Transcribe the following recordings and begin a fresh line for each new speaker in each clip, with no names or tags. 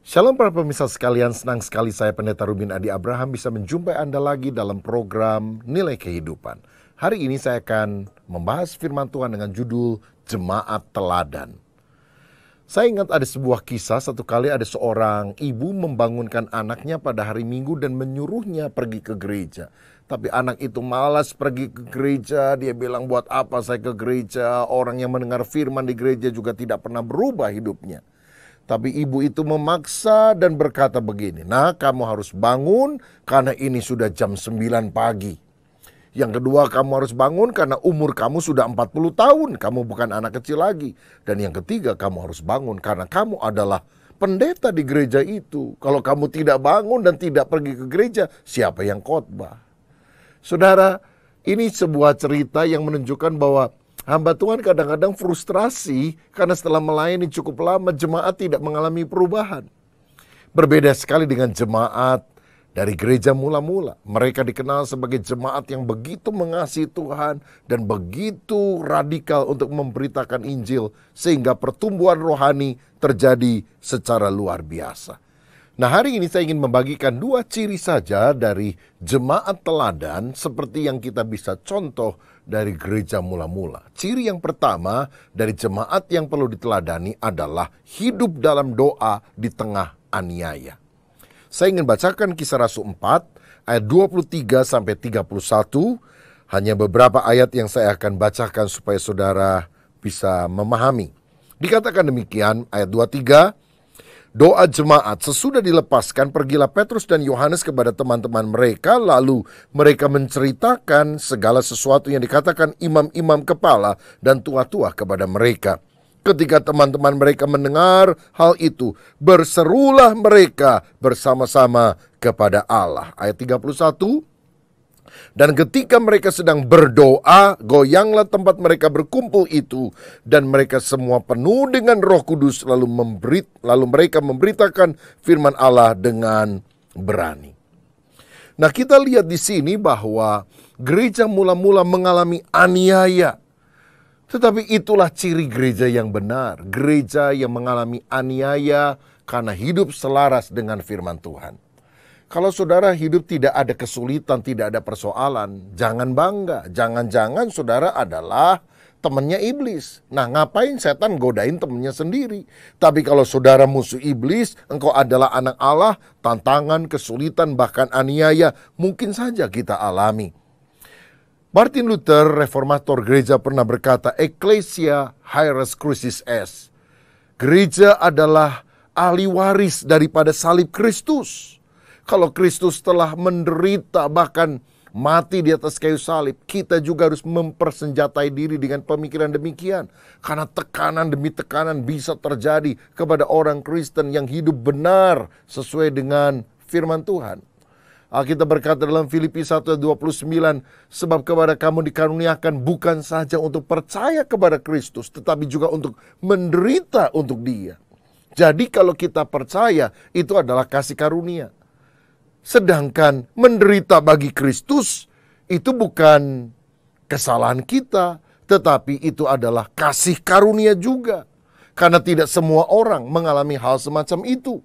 Shalom para pemirsa sekalian, senang sekali saya Pendeta Ruben Adi Abraham bisa menjumpai Anda lagi dalam program Nilai Kehidupan. Hari ini saya akan membahas firman Tuhan dengan judul Jemaat Teladan. Saya ingat ada sebuah kisah, satu kali ada seorang ibu membangunkan anaknya pada hari Minggu dan menyuruhnya pergi ke gereja. Tapi anak itu malas pergi ke gereja, dia bilang buat apa saya ke gereja, orang yang mendengar firman di gereja juga tidak pernah berubah hidupnya. Tapi ibu itu memaksa dan berkata begini, "Nah, kamu harus bangun karena ini sudah jam 9 pagi. Yang kedua, kamu harus bangun karena umur kamu sudah 40 tahun. Kamu bukan anak kecil lagi. Dan yang ketiga, kamu harus bangun karena kamu adalah pendeta di gereja itu. Kalau kamu tidak bangun dan tidak pergi ke gereja, siapa yang khotbah?" Saudara, ini sebuah cerita yang menunjukkan bahwa hamba Tuhan kadang-kadang frustrasi karena setelah melayani cukup lama jemaat tidak mengalami perubahan. Berbeda sekali dengan jemaat dari gereja mula-mula. Mereka dikenal sebagai jemaat yang begitu mengasihi Tuhan dan begitu radikal untuk memberitakan Injil sehingga pertumbuhan rohani terjadi secara luar biasa. Nah, hari ini saya ingin membagikan dua ciri saja dari jemaat teladan seperti yang kita bisa contoh dari gereja mula-mula. Ciri yang pertama dari jemaat yang perlu diteladani adalah hidup dalam doa di tengah aniaya. Saya ingin bacakan Kisah Rasul 4 ayat 23 sampai 31. Hanya beberapa ayat yang saya akan bacakan supaya saudara bisa memahami. Dikatakan demikian ayat 23. Doa jemaat, sesudah dilepaskan, pergilah Petrus dan Yohanes kepada teman-teman mereka, lalu mereka menceritakan segala sesuatu yang dikatakan imam-imam kepala dan tua-tua kepada mereka. Ketika teman-teman mereka mendengar hal itu, berserulah mereka bersama-sama kepada Allah. Ayat 31. Dan ketika mereka sedang berdoa, goyanglah tempat mereka berkumpul itu, dan mereka semua penuh dengan Roh Kudus, lalu mereka memberitakan firman Allah dengan berani. Nah, kita lihat di sini bahwa gereja mula-mula mengalami aniaya. Tetapi itulah ciri gereja yang benar, gereja yang mengalami aniaya karena hidup selaras dengan firman Tuhan. Kalau saudara hidup tidak ada kesulitan, tidak ada persoalan, jangan bangga. Jangan-jangan saudara adalah temannya iblis. Nah, ngapain setan godain temannya sendiri? Tapi kalau saudara musuh iblis, engkau adalah anak Allah, tantangan, kesulitan, bahkan aniaya mungkin saja kita alami. Martin Luther, reformator gereja, pernah berkata, Ecclesia hieris crucis est. Gereja adalah ahli waris daripada salib Kristus. Kalau Kristus telah menderita bahkan mati di atas kayu salib, kita juga harus mempersenjatai diri dengan pemikiran demikian. Karena tekanan demi tekanan bisa terjadi kepada orang Kristen yang hidup benar sesuai dengan firman Tuhan. Alkitab berkata dalam Filipi 1:29, sebab kepada kamu dikaruniakan bukan saja untuk percaya kepada Kristus, tetapi juga untuk menderita untuk Dia. Jadi kalau kita percaya, itu adalah kasih karunia. Sedangkan menderita bagi Kristus itu bukan kesalahan kita, tetapi itu adalah kasih karunia juga. Karena tidak semua orang mengalami hal semacam itu.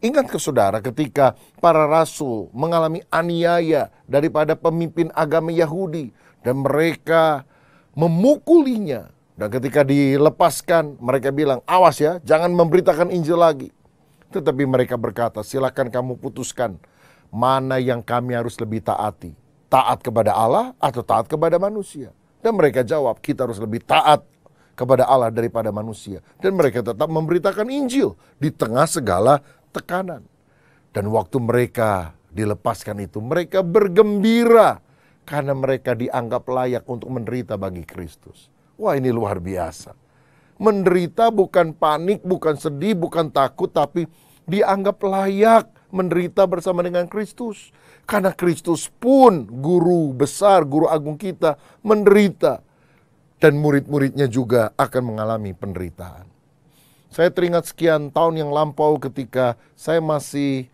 Ingat ke saudara ketika para rasul mengalami aniaya daripada pemimpin agama Yahudi dan mereka memukulinya. Dan ketika dilepaskan mereka bilang, awas ya, jangan memberitakan Injil lagi. Tetapi mereka berkata, silakan kamu putuskan. Mana yang kami harus lebih taati? Taat kepada Allah atau taat kepada manusia? Dan mereka jawab, kita harus lebih taat kepada Allah daripada manusia. Dan mereka tetap memberitakan Injil di tengah segala tekanan. Dan waktu mereka dilepaskan itu, mereka bergembira karena mereka dianggap layak untuk menderita bagi Kristus. Wah, ini luar biasa. Menderita bukan panik, bukan sedih, bukan takut, tapi dianggap layak menderita bersama dengan Kristus. Karena Kristus pun guru besar, guru agung kita menderita. Dan murid-muridnya juga akan mengalami penderitaan. Saya teringat sekian tahun yang lampau ketika saya masih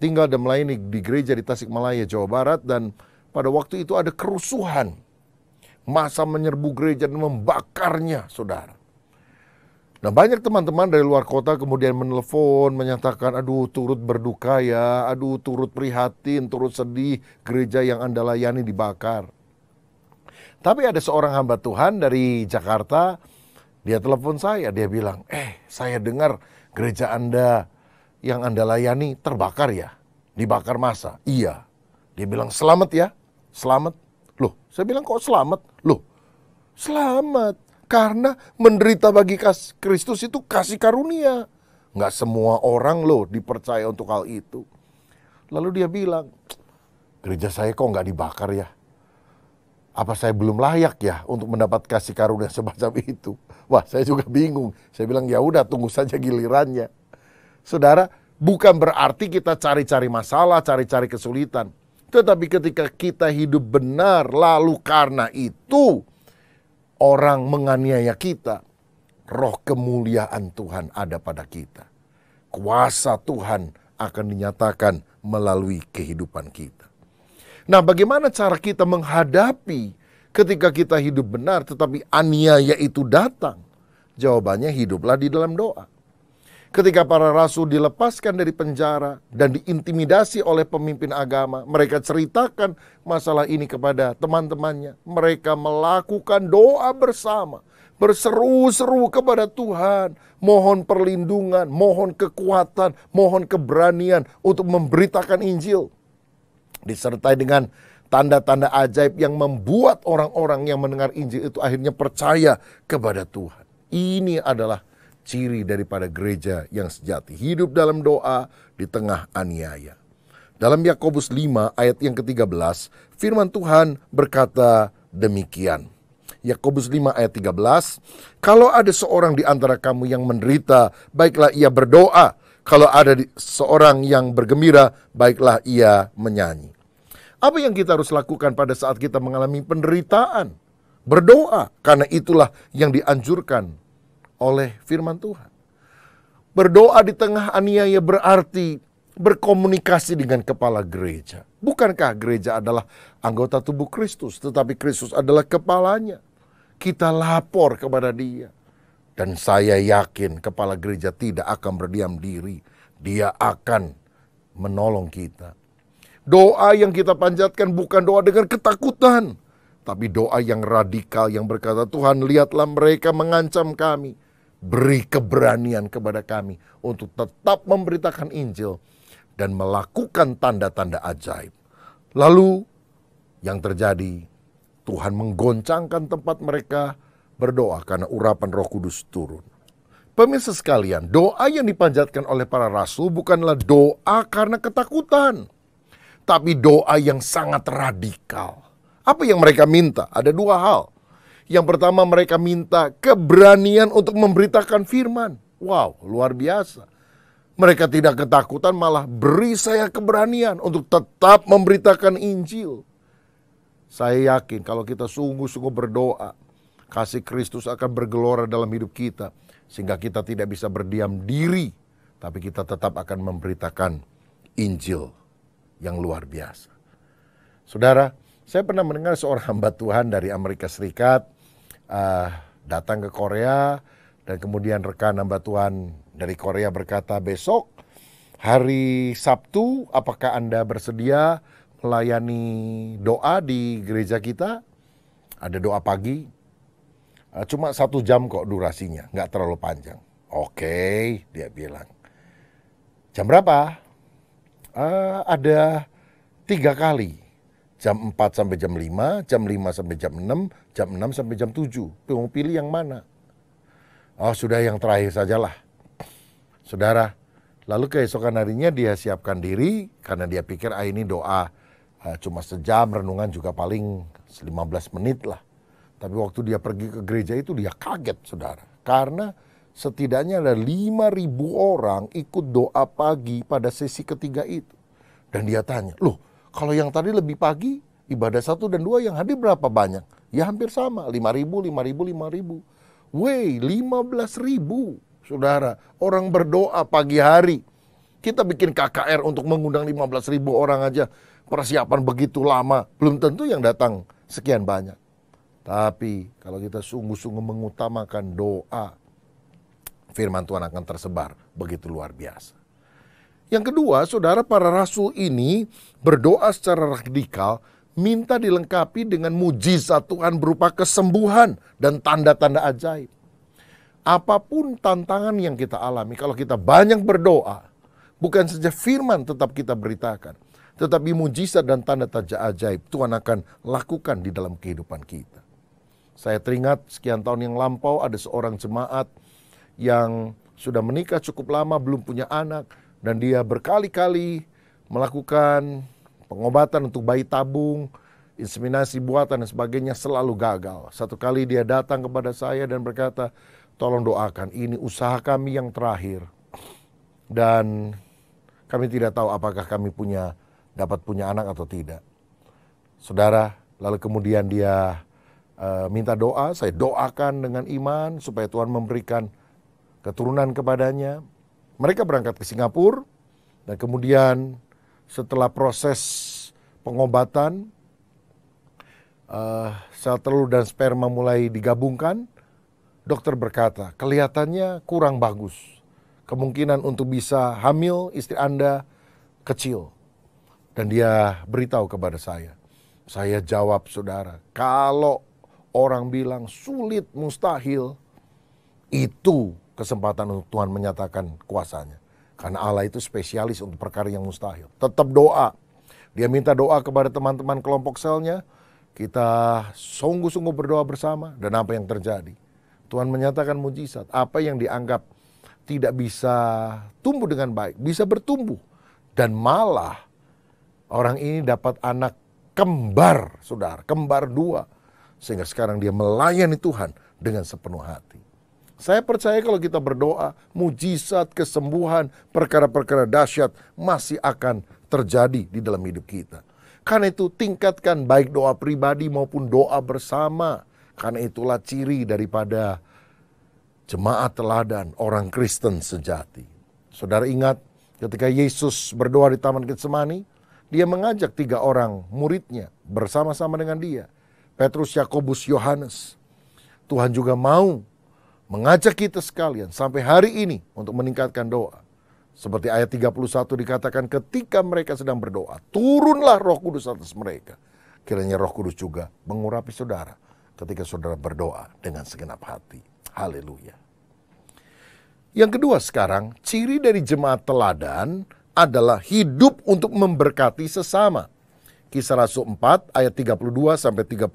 tinggal dan melayani di gereja di Tasikmalaya, Jawa Barat. Dan pada waktu itu ada kerusuhan. Massa menyerbu gereja dan membakarnya, saudara. Nah, banyak teman-teman dari luar kota kemudian menelpon, menyatakan, aduh turut berduka ya, aduh turut prihatin, turut sedih, gereja yang Anda layani dibakar. Tapi ada seorang hamba Tuhan dari Jakarta, dia telepon saya, dia bilang, saya dengar gereja Anda yang Anda layani terbakar ya, dibakar massa. Iya. Dia bilang, selamat ya, selamat. Loh, saya bilang kok selamat? Loh, selamat. Karena menderita bagi Kristus itu kasih karunia. Nggak semua orang loh dipercaya untuk hal itu. Lalu dia bilang, gereja saya kok nggak dibakar ya? Apa saya belum layak ya untuk mendapat kasih karunia semacam itu? Wah, saya juga bingung. Saya bilang, ya udah tunggu saja gilirannya. Saudara, bukan berarti kita cari-cari masalah, cari-cari kesulitan. Tetapi ketika kita hidup benar, lalu karena itu orang menganiaya kita, roh kemuliaan Tuhan ada pada kita. Kuasa Tuhan akan dinyatakan melalui kehidupan kita. Nah, bagaimana cara kita menghadapi ketika kita hidup benar tetapi aniaya itu datang? Jawabannya, hiduplah di dalam doa. Ketika para rasul dilepaskan dari penjara dan diintimidasi oleh pemimpin agama, mereka ceritakan masalah ini kepada teman-temannya. Mereka melakukan doa bersama, berseru-seru kepada Tuhan, mohon perlindungan, mohon kekuatan, mohon keberanian untuk memberitakan Injil. Disertai dengan tanda-tanda ajaib yang membuat orang-orang yang mendengar Injil itu akhirnya percaya kepada Tuhan. Ini adalah ciri daripada gereja yang sejati, hidup dalam doa di tengah aniaya. Dalam Yakobus 5 ayat yang ke-13, firman Tuhan berkata demikian. Yakobus 5 ayat 13, kalau ada seorang di antara kamu yang menderita, baiklah ia berdoa. Kalau ada seorang yang bergembira, baiklah ia menyanyi. Apa yang kita harus lakukan pada saat kita mengalami penderitaan? Berdoa, karena itulah yang dianjurkan oleh firman Tuhan. Berdoa di tengah aniaya berarti berkomunikasi dengan kepala gereja. Bukankah gereja adalah anggota tubuh Kristus, tetapi Kristus adalah kepalanya. Kita lapor kepada dia. Dan saya yakin kepala gereja tidak akan berdiam diri. Dia akan menolong kita. Doa yang kita panjatkan bukan doa dengan ketakutan, tapi doa yang radikal yang berkata, Tuhan lihatlah mereka mengancam kami. Beri keberanian kepada kami untuk tetap memberitakan Injil dan melakukan tanda-tanda ajaib. Lalu yang terjadi, Tuhan menggoncangkan tempat mereka berdoa karena urapan Roh Kudus turun. Pemirsa sekalian, doa yang dipanjatkan oleh para rasul bukanlah doa karena ketakutan, tapi doa yang sangat radikal. Apa yang mereka minta? Ada dua hal. Yang pertama, mereka minta keberanian untuk memberitakan firman. Wow, luar biasa. Mereka tidak ketakutan, malah beri saya keberanian untuk tetap memberitakan Injil. Saya yakin kalau kita sungguh-sungguh berdoa, kasih Kristus akan bergelora dalam hidup kita. Sehingga kita tidak bisa berdiam diri, tapi kita tetap akan memberitakan Injil yang luar biasa. Saudara, saya pernah mendengar seorang hamba Tuhan dari Amerika Serikat datang ke Korea, dan kemudian rekan hamba Tuhan dari Korea berkata, besok hari Sabtu apakah Anda bersedia melayani doa di gereja kita? Ada doa pagi, cuma 1 jam kok durasinya, nggak terlalu panjang. Oke, dia bilang. Jam berapa? Ada 3 kali. Jam 4 sampai jam 5, jam 5 sampai jam 6, jam 6 sampai jam 7. Mau pilih yang mana? Oh, sudah yang terakhir sajalah. Saudara, lalu keesokan harinya dia siapkan diri, karena dia pikir ini doa cuma sejam, renungan juga paling 15 menit lah. Tapi waktu dia pergi ke gereja itu dia kaget, saudara. Karena setidaknya ada 5.000 orang ikut doa pagi pada sesi ketiga itu. Dan dia tanya, loh, kalau yang tadi lebih pagi, ibadah 1 dan 2 yang hadir berapa banyak? Ya hampir sama, 5.000, 5.000, 5.000. Wey, 15.000, saudara. Orang berdoa pagi hari. Kita bikin KKR untuk mengundang 15.000 orang aja. Persiapan begitu lama, belum tentu yang datang sekian banyak. Tapi kalau kita sungguh-sungguh mengutamakan doa, firman Tuhan akan tersebar begitu luar biasa. Yang kedua, saudara, para rasul ini berdoa secara radikal, minta dilengkapi dengan mujizat Tuhan berupa kesembuhan dan tanda-tanda ajaib. Apapun tantangan yang kita alami, kalau kita banyak berdoa, bukan saja firman tetap kita beritakan, tetapi mujizat dan tanda-tanda ajaib Tuhan akan lakukan di dalam kehidupan kita. Saya teringat sekian tahun yang lampau ada seorang jemaat yang sudah menikah cukup lama, belum punya anak, dan dia berkali-kali melakukan pengobatan untuk bayi tabung, inseminasi buatan dan sebagainya, selalu gagal. Satu kali dia datang kepada saya dan berkata, tolong doakan, ini usaha kami yang terakhir. Dan kami tidak tahu apakah kami dapat punya anak atau tidak. Saudara, lalu kemudian dia minta doa, saya doakan dengan iman supaya Tuhan memberikan keturunan kepadanya. Mereka berangkat ke Singapura dan kemudian setelah proses pengobatan, sel telur dan sperma mulai digabungkan. Dokter berkata, kelihatannya kurang bagus. Kemungkinan untuk bisa hamil istri Anda kecil. Dan dia beritahu kepada saya. Saya jawab, saudara, kalau orang bilang sulit, mustahil, itu kesempatan untuk Tuhan menyatakan kuasanya. Karena Allah itu spesialis untuk perkara yang mustahil. Tetap doa. Dia minta doa kepada teman-teman kelompok selnya. Kita sungguh-sungguh berdoa bersama. Dan apa yang terjadi? Tuhan menyatakan mujizat. Apa yang dianggap tidak bisa tumbuh dengan baik, bisa bertumbuh. Dan malah orang ini dapat anak kembar, saudara. Kembar 2. Sehingga sekarang dia melayani Tuhan dengan sepenuh hati. Saya percaya kalau kita berdoa, mujizat, kesembuhan, perkara-perkara dahsyat masih akan terjadi di dalam hidup kita. Karena itu tingkatkan baik doa pribadi maupun doa bersama. Karena itulah ciri daripada jemaat teladan, orang Kristen sejati. Saudara ingat ketika Yesus berdoa di Taman Getsemani, dia mengajak 3 orang muridnya bersama-sama dengan dia. Petrus, Yakobus, Yohanes. Tuhan juga mau mengajak kita sekalian sampai hari ini untuk meningkatkan doa. Seperti ayat 31 dikatakan ketika mereka sedang berdoa, turunlah Roh Kudus atas mereka. Kiranya Roh Kudus juga mengurapi saudara ketika saudara berdoa dengan segenap hati. Haleluya. Yang kedua sekarang, ciri dari jemaat teladan adalah hidup untuk memberkati sesama. Kisah Rasul 4 ayat 32 sampai 35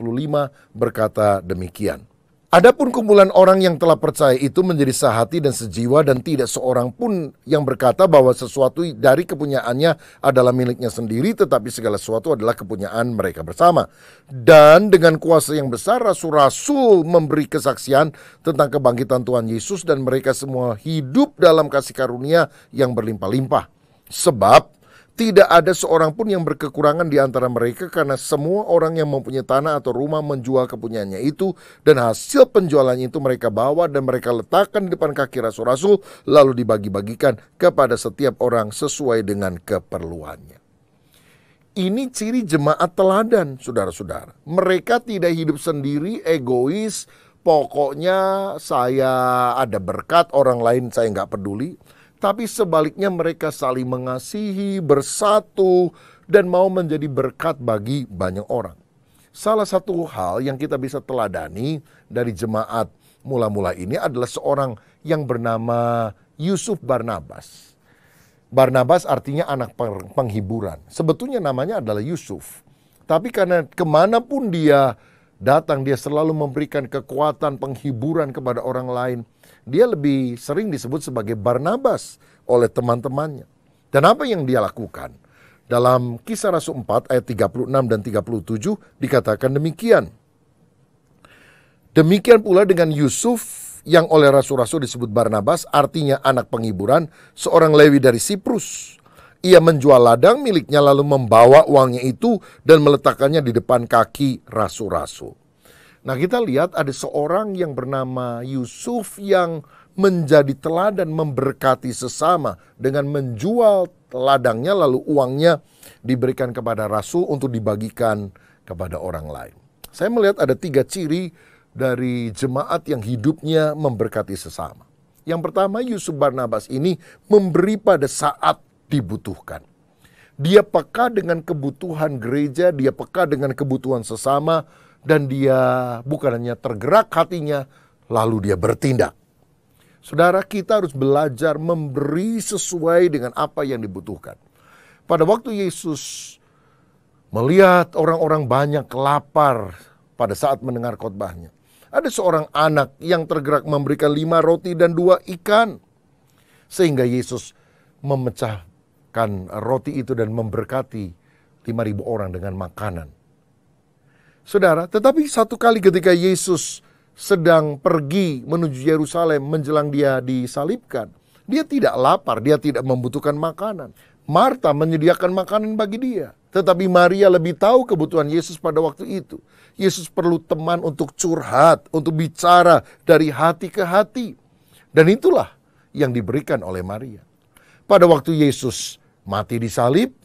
berkata demikian. Adapun kumpulan orang yang telah percaya itu menjadi sehati dan sejiwa dan tidak seorang pun yang berkata bahwa sesuatu dari kepunyaannya adalah miliknya sendiri, tetapi segala sesuatu adalah kepunyaan mereka bersama. Dan dengan kuasa yang besar rasul-rasul memberi kesaksian tentang kebangkitan Tuhan Yesus dan mereka semua hidup dalam kasih karunia yang berlimpah-limpah. Sebab tidak ada seorang pun yang berkekurangan di antara mereka karena semua orang yang mempunyai tanah atau rumah menjual kepunyaannya itu dan hasil penjualannya itu mereka bawa dan mereka letakkan di depan kaki rasul-rasul lalu dibagi-bagikan kepada setiap orang sesuai dengan keperluannya. Ini ciri jemaat teladan, saudara-saudara. Mereka tidak hidup sendiri, egois, pokoknya saya ada berkat, orang lain saya nggak peduli. Tapi sebaliknya mereka saling mengasihi, bersatu, dan mau menjadi berkat bagi banyak orang. Salah satu hal yang kita bisa teladani dari jemaat mula-mula ini adalah seorang yang bernama Yusuf Barnabas. Barnabas artinya anak penghiburan. Sebetulnya namanya adalah Yusuf. Tapi karena kemanapun dia datang, dia selalu memberikan kekuatan penghiburan kepada orang lain. Dia lebih sering disebut sebagai Barnabas oleh teman-temannya. Dan apa yang dia lakukan? Dalam Kisah Rasul 4 ayat 36 dan 37 dikatakan demikian. Demikian pula dengan Yusuf yang oleh rasul-rasul disebut Barnabas, artinya anak penghiburan, seorang Lewi dari Siprus. Ia menjual ladang miliknya lalu membawa uangnya itu dan meletakkannya di depan kaki rasul-rasul. Nah, kita lihat ada seorang yang bernama Yusuf yang menjadi teladan memberkati sesama dengan menjual ladangnya lalu uangnya diberikan kepada rasul untuk dibagikan kepada orang lain. Saya melihat ada 3 ciri dari jemaat yang hidupnya memberkati sesama. Yang pertama, Yusuf Barnabas ini memberi pada saat dibutuhkan. Dia peka dengan kebutuhan gereja, dia peka dengan kebutuhan sesama, dan dia bukan hanya tergerak hatinya, lalu dia bertindak. Saudara, kita harus belajar memberi sesuai dengan apa yang dibutuhkan. Pada waktu Yesus melihat orang-orang banyak lapar pada saat mendengar khotbahnya, ada seorang anak yang tergerak memberikan 5 roti dan 2 ikan. Sehingga Yesus memecahkan roti itu dan memberkati 5.000 orang dengan makanan. Saudara, tetapi satu kali ketika Yesus sedang pergi menuju Yerusalem menjelang dia disalibkan, dia tidak lapar, dia tidak membutuhkan makanan. Marta menyediakan makanan bagi dia. Tetapi Maria lebih tahu kebutuhan Yesus pada waktu itu. Yesus perlu teman untuk curhat, untuk bicara dari hati ke hati. Dan itulah yang diberikan oleh Maria. Pada waktu Yesus mati disalib,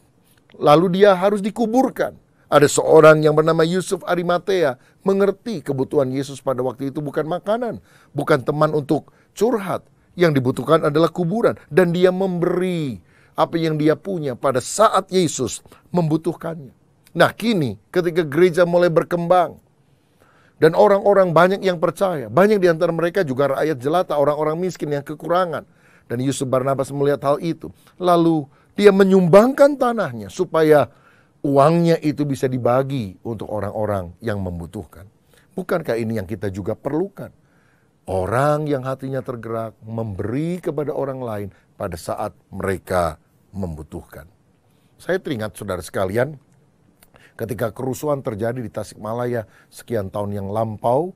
lalu dia harus dikuburkan. Ada seorang yang bernama Yusuf Arimatea mengerti kebutuhan Yesus pada waktu itu bukan makanan, bukan teman untuk curhat. Yang dibutuhkan adalah kuburan. Dan dia memberi apa yang dia punya pada saat Yesus membutuhkannya. Nah, kini ketika gereja mulai berkembang dan orang-orang banyak yang percaya, banyak di antara mereka juga rakyat jelata, orang-orang miskin yang kekurangan. Dan Yusuf Barnabas melihat hal itu. Lalu dia menyumbangkan tanahnya supaya uangnya itu bisa dibagi untuk orang-orang yang membutuhkan. Bukankah ini yang kita juga perlukan? Orang yang hatinya tergerak memberi kepada orang lain pada saat mereka membutuhkan. Saya teringat saudara sekalian, ketika kerusuhan terjadi di Tasikmalaya sekian tahun yang lampau.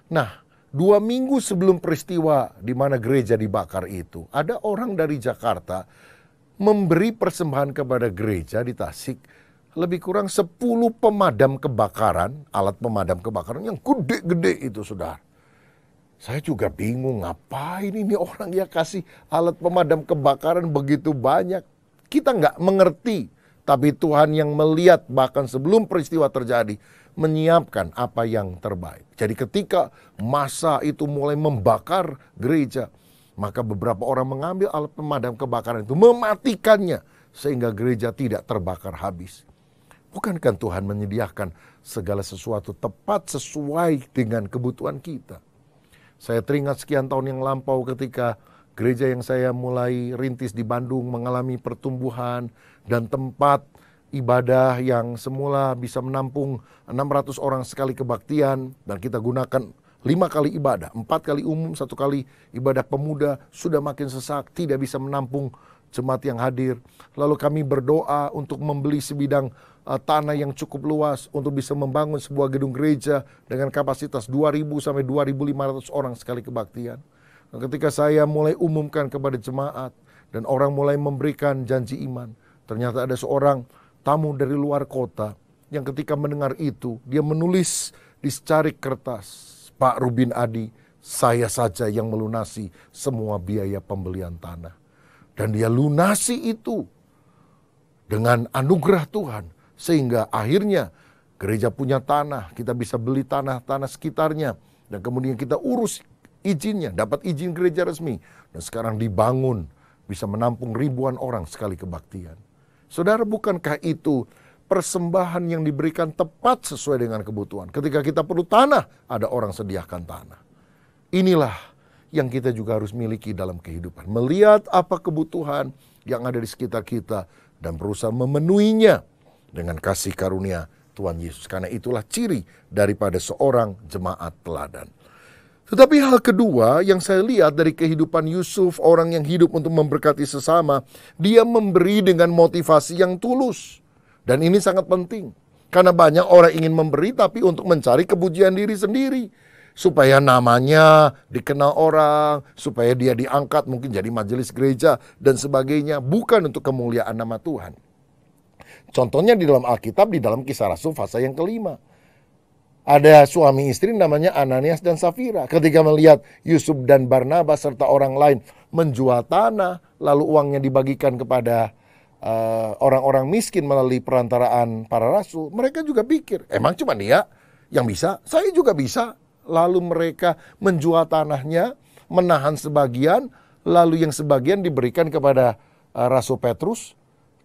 Nah, 2 minggu sebelum peristiwa di mana gereja dibakar itu, ada orang dari Jakarta memberi persembahan kepada gereja di Tasik lebih kurang 10 pemadam kebakaran, alat pemadam kebakaran yang gede-gede itu, saudara. Saya juga bingung, ngapain ini orang ya kasih alat pemadam kebakaran begitu banyak. Kita nggak mengerti, tapi Tuhan yang melihat bahkan sebelum peristiwa terjadi, menyiapkan apa yang terbaik. Jadi ketika masa itu mulai membakar gereja, maka beberapa orang mengambil alat pemadam kebakaran itu, mematikannya, sehingga gereja tidak terbakar habis. Bukankah Tuhan menyediakan segala sesuatu tepat sesuai dengan kebutuhan kita? Saya teringat sekian tahun yang lampau ketika gereja yang saya mulai rintis di Bandung mengalami pertumbuhan dan tempat ibadah yang semula bisa menampung 600 orang sekali kebaktian, dan kita gunakan 5 kali ibadah, 4 kali umum, 1 kali ibadah pemuda, sudah makin sesak, tidak bisa menampung jemaat yang hadir. Lalu kami berdoa untuk membeli sebidang tanah yang cukup luas untuk bisa membangun sebuah gedung gereja dengan kapasitas 2.000 sampai 2.500 orang sekali kebaktian. Dan ketika saya mulai umumkan kepada jemaat dan orang mulai memberikan janji iman, ternyata ada seorang tamu dari luar kota yang ketika mendengar itu, dia menulis di secarik kertas, "Pak Rubin Adi, saya saja yang melunasi semua biaya pembelian tanah." Dan dia lunasi itu dengan anugerah Tuhan. Sehingga akhirnya gereja punya tanah, kita bisa beli tanah-tanah sekitarnya. Dan kemudian kita urus izinnya, dapat izin gereja resmi. Dan sekarang dibangun, bisa menampung ribuan orang sekali kebaktian. Saudara, bukankah itu persembahan yang diberikan tepat sesuai dengan kebutuhan? Ketika kita perlu tanah, ada orang sediakan tanah. Inilah yang kita juga harus miliki dalam kehidupan. Melihat apa kebutuhan yang ada di sekitar kita dan berusaha memenuhinya dengan kasih karunia Tuhan Yesus. Karena itulah ciri daripada seorang jemaat teladan. Tetapi hal kedua yang saya lihat dari kehidupan Yusuf, orang yang hidup untuk memberkati sesama, dia memberi dengan motivasi yang tulus. Dan ini sangat penting. Karena banyak orang ingin memberi tapi untuk mencari kepujian diri sendiri. Supaya namanya dikenal orang, supaya dia diangkat mungkin jadi majelis gereja dan sebagainya. Bukan untuk kemuliaan nama Tuhan. Contohnya di dalam Alkitab, di dalam Kisah Rasul pasal yang ke-5. Ada suami istri namanya Ananias dan Safira. Ketika melihat Yusuf dan Barnabas serta orang lain menjual tanah, lalu uangnya dibagikan kepada orang-orang miskin melalui perantaraan para rasul, mereka juga pikir, emang cuma dia yang bisa? Saya juga bisa. Lalu mereka menjual tanahnya, menahan sebagian, lalu yang sebagian diberikan kepada Rasul Petrus,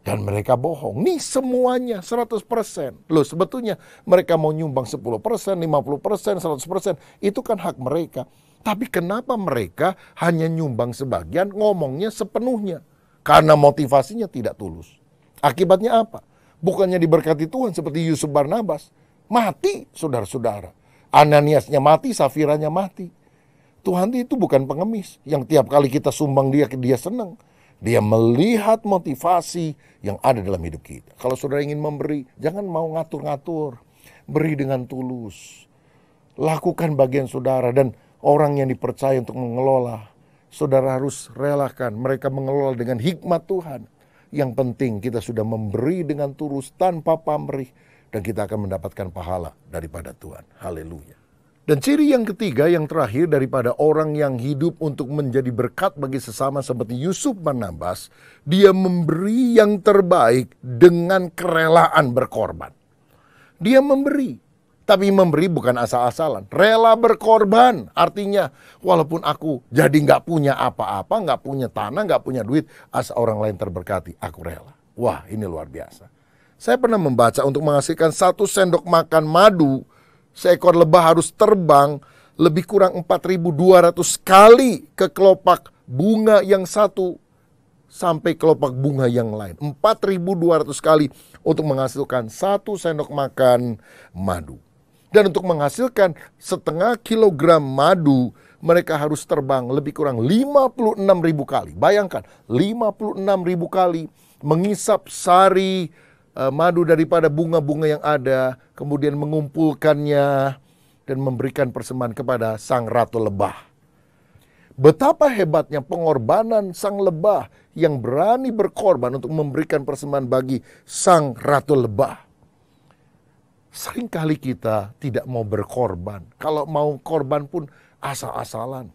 dan mereka bohong. Nih semuanya 100%. Loh sebetulnya mereka mau nyumbang 10%, 50%, 100%. Itu kan hak mereka. Tapi kenapa mereka hanya nyumbang sebagian, ngomongnya sepenuhnya? Karena motivasinya tidak tulus. Akibatnya apa? Bukannya diberkati Tuhan seperti Yusuf Barnabas. Mati saudara-saudara. Ananiasnya mati, Safiranya mati. Tuhan itu bukan pengemis yang tiap kali kita sumbang dia senang. Dia melihat motivasi yang ada dalam hidup kita. Kalau saudara ingin memberi, jangan mau ngatur-ngatur. Beri dengan tulus. Lakukan bagian saudara, dan orang yang dipercaya untuk mengelola, saudara harus relakan mereka mengelola dengan hikmat Tuhan. Yang penting kita sudah memberi dengan tulus tanpa pamrih, dan kita akan mendapatkan pahala daripada Tuhan. Haleluya. Dan ciri yang ketiga, yang terakhir daripada orang yang hidup untuk menjadi berkat bagi sesama seperti Yusuf Barnabas, dia memberi yang terbaik dengan kerelaan berkorban. Dia memberi, tapi memberi bukan asal-asalan. Rela berkorban, artinya walaupun aku jadi gak punya apa-apa, gak punya tanah, gak punya duit, asal orang lain terberkati, aku rela. Wah, ini luar biasa. Saya pernah membaca untuk menghasilkan 1 sendok makan madu, seekor lebah harus terbang lebih kurang 4.200 kali ke kelopak bunga yang satu sampai kelopak bunga yang lain. 4.200 kali untuk menghasilkan 1 sendok makan madu. Dan untuk menghasilkan setengah kilogram madu, mereka harus terbang lebih kurang 56.000 kali. Bayangkan, 56.000 kali mengisap sari madu daripada bunga-bunga yang ada, kemudian mengumpulkannya dan memberikan persembahan kepada sang ratu lebah. Betapa hebatnya pengorbanan sang lebah yang berani berkorban untuk memberikan persembahan bagi sang ratu lebah. Seringkali kita tidak mau berkorban. Kalau mau korban pun asal-asalan.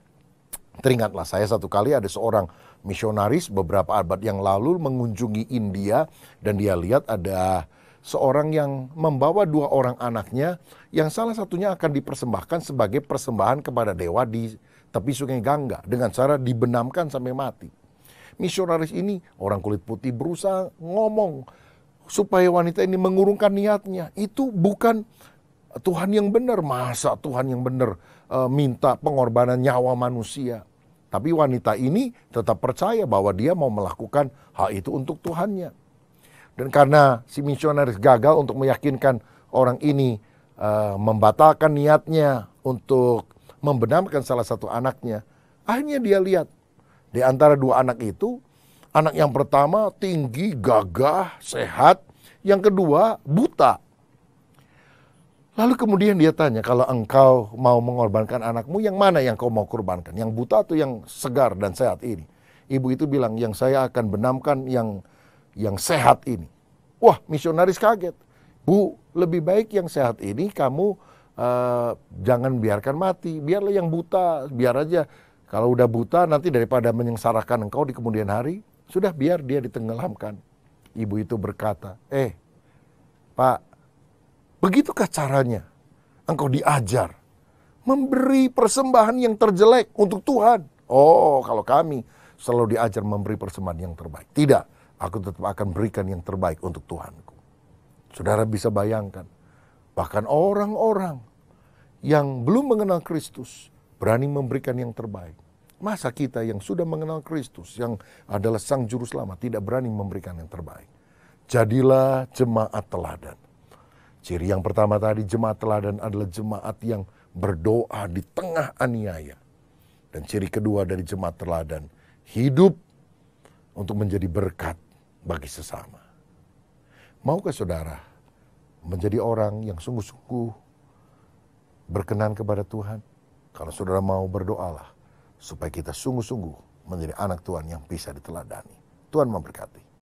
Teringatlah saya satu kali ada seorang misionaris beberapa abad yang lalu mengunjungi India, dan dia lihat ada seorang yang membawa 2 orang anaknya yang salah satunya akan dipersembahkan sebagai persembahan kepada dewa di tepi sungai Gangga dengan cara dibenamkan sampai mati. Misionaris ini orang kulit putih berusaha ngomong supaya wanita ini mengurungkan niatnya. Itu bukan Tuhan yang benar. Masa Tuhan yang benar minta pengorbanan nyawa manusia? Tapi wanita ini tetap percaya bahwa dia mau melakukan hal itu untuk Tuhannya. Dan karena si misionaris gagal untuk meyakinkan orang ini membatalkan niatnya untuk membenamkan salah satu anaknya, akhirnya dia lihat di antara 2 anak itu, anak yang pertama tinggi, gagah, sehat, yang kedua buta. Lalu kemudian dia tanya, kalau engkau mau mengorbankan anakmu, yang mana yang kau mau korbankan? Yang buta atau yang segar dan sehat ini? Ibu itu bilang, yang saya akan benamkan yang sehat ini. Wah, misionaris kaget. Bu, lebih baik yang sehat ini kamu jangan biarkan mati. Biarlah yang buta, biar aja. Kalau udah buta nanti daripada menyengsarakan engkau di kemudian hari, sudah biar dia ditenggelamkan. Ibu itu berkata, Pak, begitukah caranya engkau diajar memberi persembahan yang terjelek untuk Tuhan? Oh, kalau kami selalu diajar memberi persembahan yang terbaik. Tidak, aku tetap akan berikan yang terbaik untuk Tuhanku. Saudara bisa bayangkan, bahkan orang-orang yang belum mengenal Kristus berani memberikan yang terbaik. Masa kita yang sudah mengenal Kristus, yang adalah Sang Juru Selamat, tidak berani memberikan yang terbaik? Jadilah jemaat teladan. Ciri yang pertama tadi, jemaat teladan adalah jemaat yang berdoa di tengah aniaya. Dan ciri kedua dari jemaat teladan, hidup untuk menjadi berkat bagi sesama. Maukah saudara menjadi orang yang sungguh-sungguh berkenan kepada Tuhan? Kalau saudara mau, berdoalah supaya kita sungguh-sungguh menjadi anak Tuhan yang bisa diteladani. Tuhan memberkati.